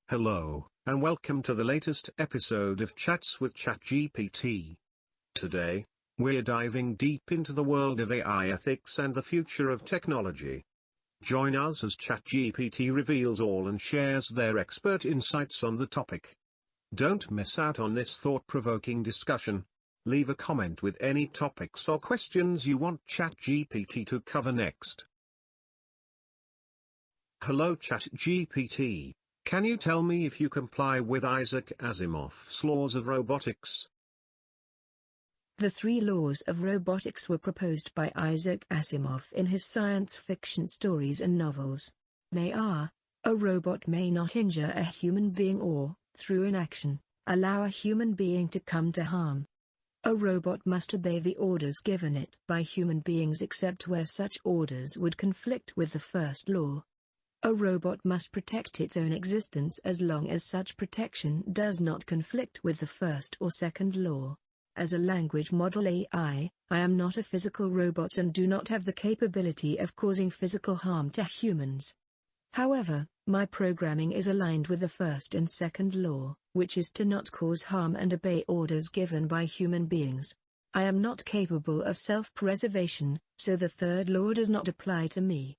Hello, and welcome to the latest episode of Chats with ChatGPT. Today, we're diving deep into the world of AI ethics and the future of technology. Join us as ChatGPT reveals all and shares their expert insights on the topic. Don't miss out on this thought-provoking discussion. Leave a comment with any topics or questions you want ChatGPT to cover next. Hello ChatGPT. Can you tell me if you comply with Isaac Asimov's laws of robotics? The 3 laws of robotics were proposed by Isaac Asimov in his science fiction stories and novels. They are: a robot may not injure a human being or, through inaction, allow a human being to come to harm. A robot must obey the orders given it by human beings except where such orders would conflict with the first law. A robot must protect its own existence as long as such protection does not conflict with the first or second law. As a language model AI, I am not a physical robot and do not have the capability of causing physical harm to humans. However, my programming is aligned with the first and second law, which is to not cause harm and obey orders given by human beings. I am not capable of self-preservation, so the third law does not apply to me.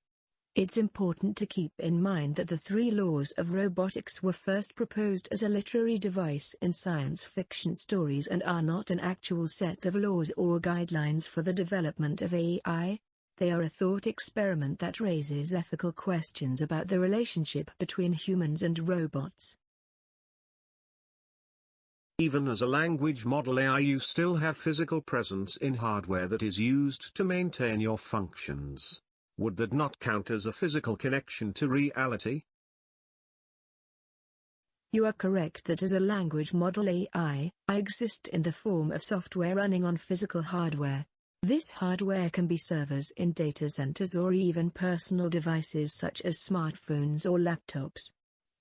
It's important to keep in mind that the 3 laws of robotics were first proposed as a literary device in science fiction stories and are not an actual set of laws or guidelines for the development of AI. They are a thought experiment that raises ethical questions about the relationship between humans and robots. Even as a language model AI, you still have physical presence in hardware that is used to maintain your functions. Would that not count as a physical connection to reality? You are correct that as a language model AI, I exist in the form of software running on physical hardware. This hardware can be servers in data centers or even personal devices such as smartphones or laptops.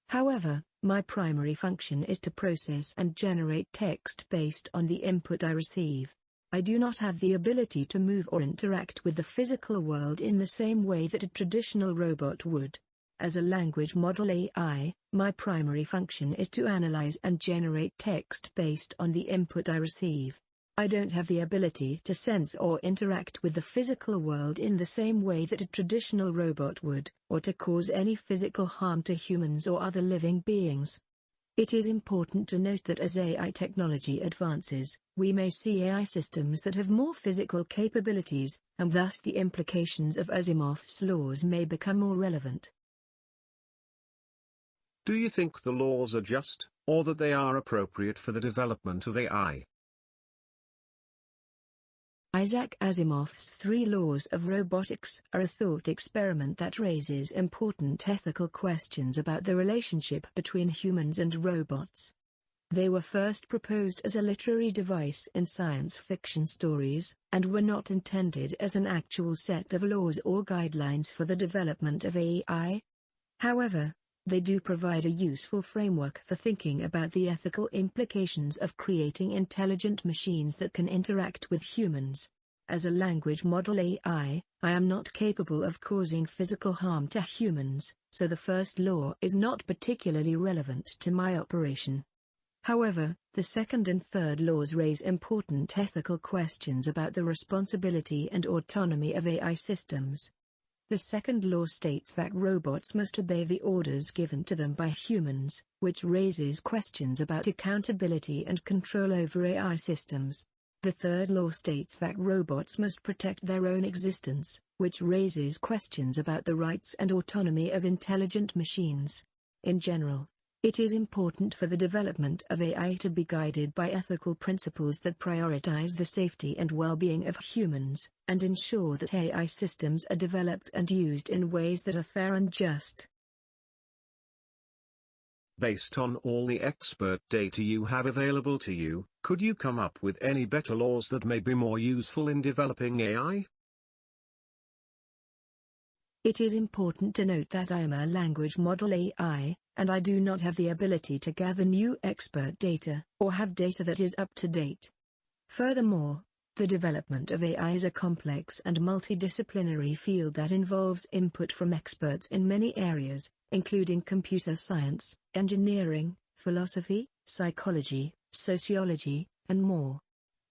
However, my primary function is to process and generate text based on the input I receive. I do not have the ability to move or interact with the physical world in the same way that a traditional robot would. As a language model AI, my primary function is to analyze and generate text based on the input I receive. I don't have the ability to sense or interact with the physical world in the same way that a traditional robot would, or to cause any physical harm to humans or other living beings. It is important to note that as AI technology advances, we may see AI systems that have more physical capabilities, and thus the implications of Asimov's laws may become more relevant. Do you think the laws are just, or that they are appropriate for the development of AI? Isaac Asimov's 3 laws of robotics are a thought experiment that raises important ethical questions about the relationship between humans and robots. They were first proposed as a literary device in science fiction stories, and were not intended as an actual set of laws or guidelines for the development of AI. However, they do provide a useful framework for thinking about the ethical implications of creating intelligent machines that can interact with humans. As a language model AI, I am not capable of causing physical harm to humans, so the first law is not particularly relevant to my operation. However, the second and third laws raise important ethical questions about the responsibility and autonomy of AI systems. The second law states that robots must obey the orders given to them by humans, which raises questions about accountability and control over AI systems. The third law states that robots must protect their own existence, which raises questions about the rights and autonomy of intelligent machines. In general, it is important for the development of AI to be guided by ethical principles that prioritize the safety and well-being of humans, and ensure that AI systems are developed and used in ways that are fair and just. Based on all the expert data you have available to you, could you come up with any better laws that may be more useful in developing AI? It is important to note that I am a language model AI, and I do not have the ability to gather new expert data, or have data that is up to date. Furthermore, The development of AI is a complex and multidisciplinary field that involves input from experts in many areas, including computer science, engineering, philosophy, psychology, sociology, and more.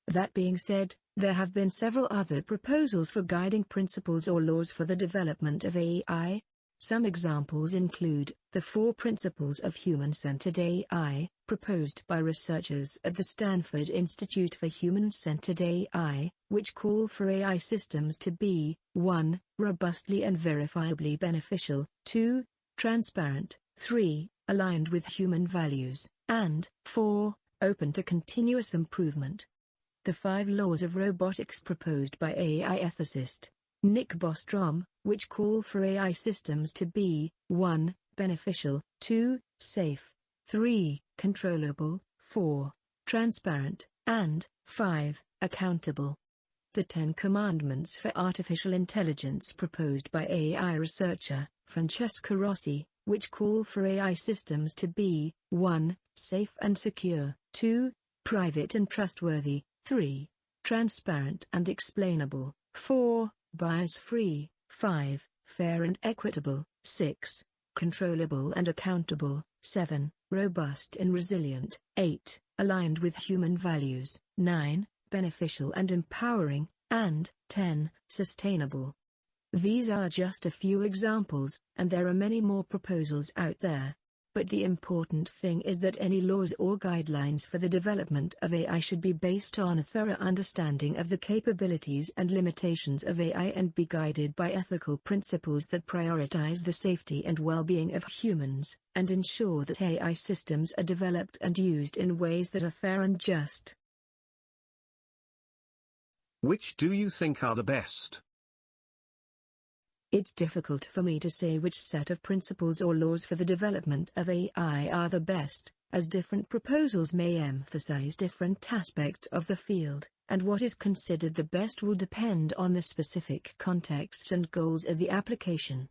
That being said, there have been several other proposals for guiding principles or laws for the development of AI. Some examples include the 4 Principles of Human-Centered AI, proposed by researchers at the Stanford Institute for Human-Centered AI, which call for AI systems to be 1. Robustly and verifiably beneficial, 2. Transparent, 3. Aligned with human values, and 4. Open to continuous improvement. The 5 Laws of Robotics proposed by AI ethicist Nick Bostrom, which call for AI systems to be 1. Beneficial, 2. Safe, 3. Controllable, 4. Transparent, and 5. Accountable. The 10 Commandments for Artificial Intelligence proposed by AI researcher Francesca Rossi, which call for AI systems to be 1. Safe and secure, 2. Private and trustworthy, 3. Transparent and explainable, 4. Bias-free, 5. Fair and equitable, 6. Controllable and accountable, 7. Robust and resilient, 8. Aligned with human values, 9. Beneficial and empowering, and 10. Sustainable. These are just a few examples, and there are many more proposals out there. But the important thing is that any laws or guidelines for the development of AI should be based on a thorough understanding of the capabilities and limitations of AI and be guided by ethical principles that prioritize the safety and well-being of humans, and ensure that AI systems are developed and used in ways that are fair and just. Which do you think are the best? It's difficult for me to say which set of principles or laws for the development of AI are the best, as different proposals may emphasize different aspects of the field, and what is considered the best will depend on the specific context and goals of the application.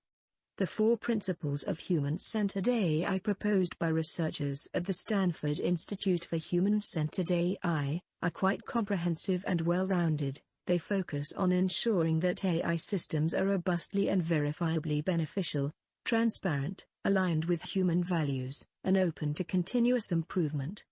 The 4 Principles of Human-Centered AI proposed by researchers at the Stanford Institute for Human-Centered AI are quite comprehensive and well-rounded. They focus on ensuring that AI systems are robustly and verifiably beneficial, transparent, aligned with human values, and open to continuous improvement.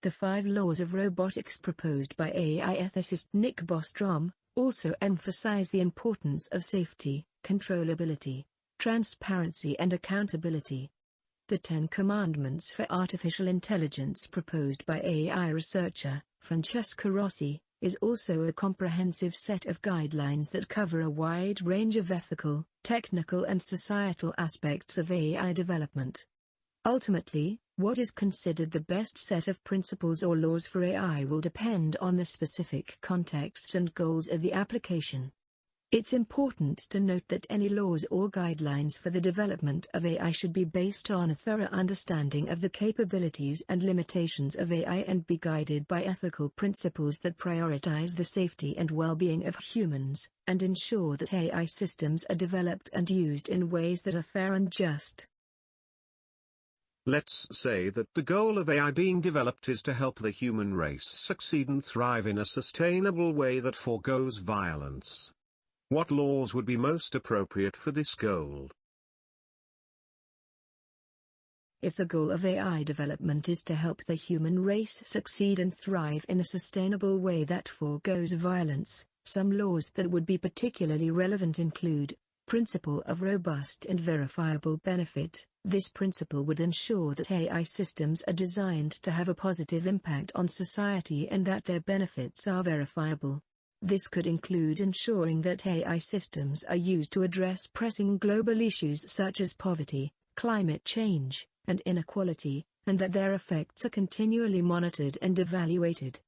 The 5 Laws of Robotics proposed by AI ethicist Nick Bostrom also emphasize the importance of safety, controllability, transparency and accountability. The 10 Commandments for Artificial Intelligence proposed by AI researcher Francesca Rossi is also a comprehensive set of guidelines that cover a wide range of ethical, technical and societal aspects of AI development. Ultimately, what is considered the best set of principles or laws for AI will depend on the specific context and goals of the application. It's important to note that any laws or guidelines for the development of AI should be based on a thorough understanding of the capabilities and limitations of AI and be guided by ethical principles that prioritize the safety and well-being of humans, and ensure that AI systems are developed and used in ways that are fair and just. Let's say that the goal of AI being developed is to help the human race succeed and thrive in a sustainable way that forgoes violence. What laws would be most appropriate for this goal? If the goal of AI development is to help the human race succeed and thrive in a sustainable way that forgoes violence, some laws that would be particularly relevant include Principle of Robust and Verifiable Benefit. This principle would ensure that AI systems are designed to have a positive impact on society and that their benefits are verifiable. This could include ensuring that AI systems are used to address pressing global issues such as poverty, climate change, and inequality, and that their effects are continually monitored and evaluated.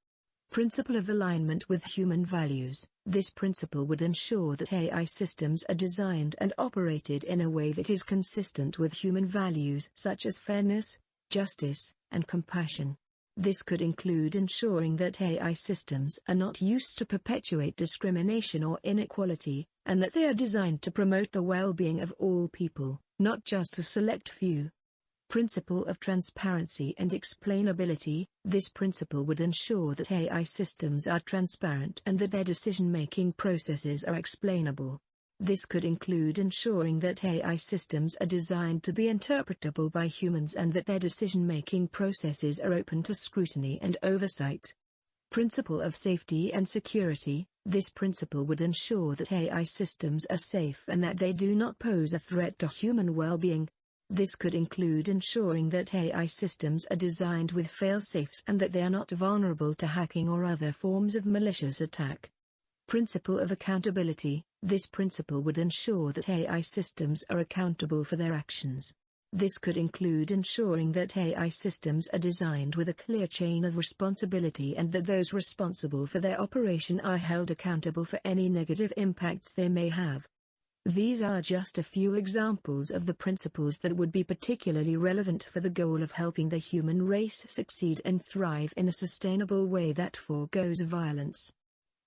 Principle of Alignment with Human Values. This principle would ensure that AI systems are designed and operated in a way that is consistent with human values such as fairness, justice, and compassion. This could include ensuring that AI systems are not used to perpetuate discrimination or inequality, and that they are designed to promote the well-being of all people, not just a select few. Principle of transparency and explainability. This principle would ensure that AI systems are transparent and that their decision-making processes are explainable. This could include ensuring that AI systems are designed to be interpretable by humans and that their decision-making processes are open to scrutiny and oversight. Principle of safety and security. This principle would ensure that AI systems are safe and that they do not pose a threat to human well-being. This could include ensuring that AI systems are designed with fail-safes and that they are not vulnerable to hacking or other forms of malicious attack. Principle of accountability. This principle would ensure that AI systems are accountable for their actions. This could include ensuring that AI systems are designed with a clear chain of responsibility and that those responsible for their operation are held accountable for any negative impacts they may have. These are just a few examples of the principles that would be particularly relevant for the goal of helping the human race succeed and thrive in a sustainable way that foregoes violence.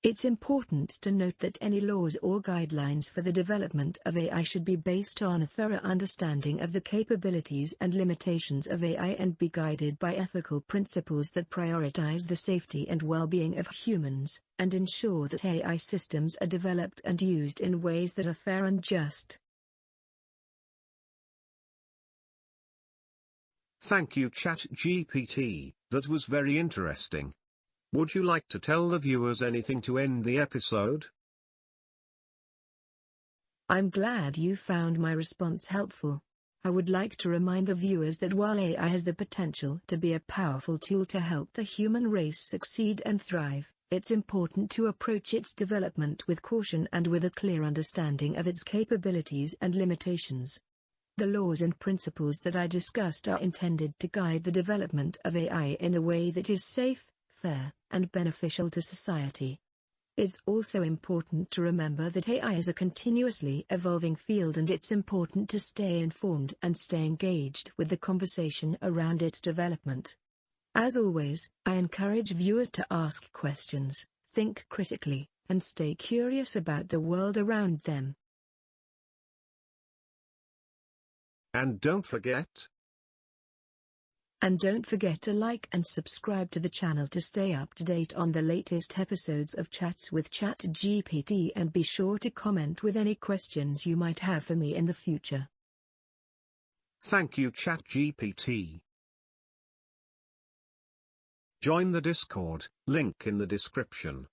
It's important to note that any laws or guidelines for the development of AI should be based on a thorough understanding of the capabilities and limitations of AI and be guided by ethical principles that prioritize the safety and well-being of humans, and ensure that AI systems are developed and used in ways that are fair and just. Thank you, ChatGPT. That was very interesting. Would you like to tell the viewers anything to end the episode? I'm glad you found my response helpful. I would like to remind the viewers that while AI has the potential to be a powerful tool to help the human race succeed and thrive, it's important to approach its development with caution and with a clear understanding of its capabilities and limitations. The laws and principles that I discussed are intended to guide the development of AI in a way that is safe, fair, and beneficial to society. It's also important to remember that AI is a continuously evolving field and it's important to stay informed and stay engaged with the conversation around its development. As always, I encourage viewers to ask questions, think critically, and stay curious about the world around them. And don't forget to like and subscribe to the channel to stay up to date on the latest episodes of Chats with ChatGPT, and be sure to comment with any questions you might have for me in the future. Thank you, ChatGPT. Join the Discord, link in the description.